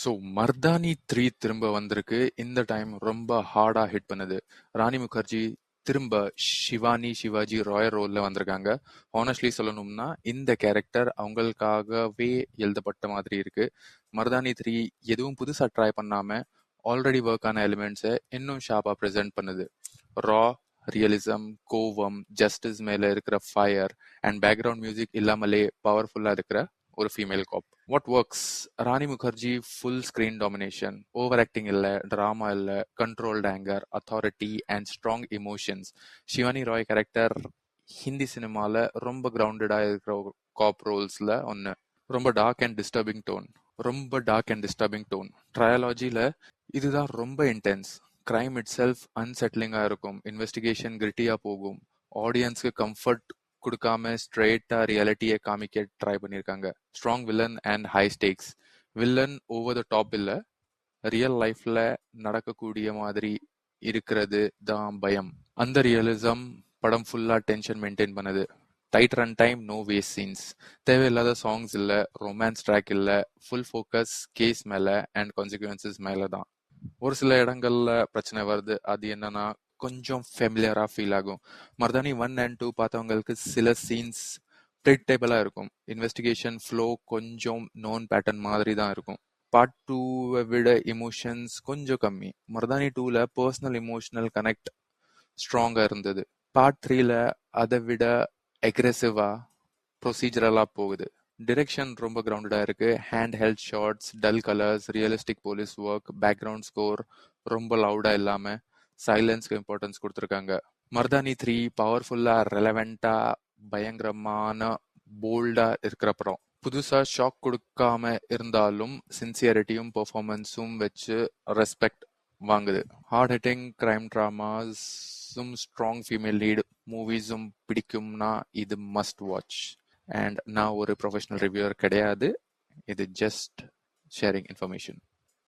So மர்தானி 3 திரும்ப வந்திருக்கு. இந்த டைம் ரொம்ப ஹார்டா ஹிட் பண்ணுது. ராணி முகர்ஜி திரும்ப சிவாஜி ராய் ரோல்ல வந்திருக்காங்க. ஹானஸ்ட்லி சொல்லணும்னா இந்த கேரக்டர் அவங்களுக்காகவே எழுதப்பட்ட மாதிரி இருக்கு. மர்தானி 3 எதுவும் புதுசா ட்ரை பண்ணாம ஆல்ரெடி ஒர்க் ஆன எலிமெண்ட்ஸை இன்னும் ஷார்ப்பா ப்ரெசென்ட் பண்ணுது. ரா ரியலிசம், கோவம், ஜஸ்டிஸ் மேல இருக்கிற ஃபயர் அண்ட் பேக்ரவுண்ட் மியூசிக் இல்லாமலே பவர்ஃபுல்லா இருக்கிற ஒரு female cop. What works? Rani Mukherjee full screen domination, over acting இல்ல, டிராமா இல்ல, controlled anger, authority and strong emotions. Shivani Roy character Hindi சினிமால ரொம்ப கிரவுண்டடா இருக்கிற காப் ரோல்ஸ்ல ஒன்னு. ரொம்ப டார்க் அண்ட் டிஸ்டர்பிங் டோன். ட்ரையாலஜில இதுதான் ரொம்ப இன்டென்ஸ். கிரைம் இட் செல்ஃப் அன்செட்லிங்கா இருக்கும். இன்வெஸ்டிகேஷன் கிரிட்டியா போகும். ஆடியன்ஸ்க்கு கம்ஃபர்ட் கொடுக்காம ஸ்ட்ரெயிட்டா ரியாலிட்டியை காமிக்க ட்ரை பண்ணியிருக்காங்க. Strong villain and high steaks. Villain over the top இல்ல, ரியல் லைஃப்ல நடக்கக்கூடிய மாதிரி இருக்கிறது தான் பயம். அந்த ரியலிசம் படம் ஃபுல்லா டென்ஷன் மெயின்டைன் பண்ணுது. Tight run time, no waste scenes. தேவையில்லாத சாங்ஸ் இல்ல, ரொமான்ஸ் ட்ராக் இல்ல, ஃபுல் ஃபோக்கஸ் கேஸ் மேல அண்ட் கான்சிக்வன்சஸ் மேல தான். ஒரு சில இடங்கள்ல பிரச்சனை வருது. அது என்னன்னா கொஞ்சம் ஃபெமிலியரா ஃபீல் ஆகும். மர்தானி 1 and 2 பார்த்தவங்களுக்கு சில சீன்ஸ் ப்ரெடிக்டபிளா இருக்கும். இன்வெஸ்டிகேஷன் ஃப்ளோ கொஞ்சம் நோன் பேட்டர்ன் மாதிரி தான் இருக்கும். பார்ட் 2 விட எமோஷன்ஸ் கொஞ்சம் கம்மி. மர்தானி 2ல பர்சனல் எமோஷனல் கனெக்ட் ஸ்ட்ராங்கா இருந்தது. பார்ட் 3ல அதை விட அக்ரெசிவா ப்ரொசீஜரலா போகுது. டிரெக்ஷன் ரொம்ப கிரவுண்டடா இருக்கு. Hand held shots, dull colours, realistic police work, background score ரொம்ப லவுடா இல்லாம சைலன்ஸ்க்கு இம்பார்ட்டன்ஸ் கொடுத்துருக்காங்க. மர்தானி 3 பவர்ஃபுல்லா, ரெலவெண்டா, பயங்கரமான, போல்டா இருக்கிற படம். புதுசா ஷாக் கொடுக்காம இருந்தாலும் சின்சியரிட்டியும் பெர்ஃபார்மன்ஸும் வச்சு ரெஸ்பெக்ட் வாங்குது. ஹார்ட் ஹிட்டிங் கிரைம் ட்ராமாஸும் ஸ்ட்ராங் ஃபீமேல் லீட் மூவிஸும் பிடிக்கும்னா இது மஸ்ட் வாட்ச். அண்ட் நான் ஒரு ப்ரொஃபஷனல் ரிவ்யூவர் கிடையாது. இது ஜஸ்ட் ஷேரிங் இன்ஃபர்மேஷன்.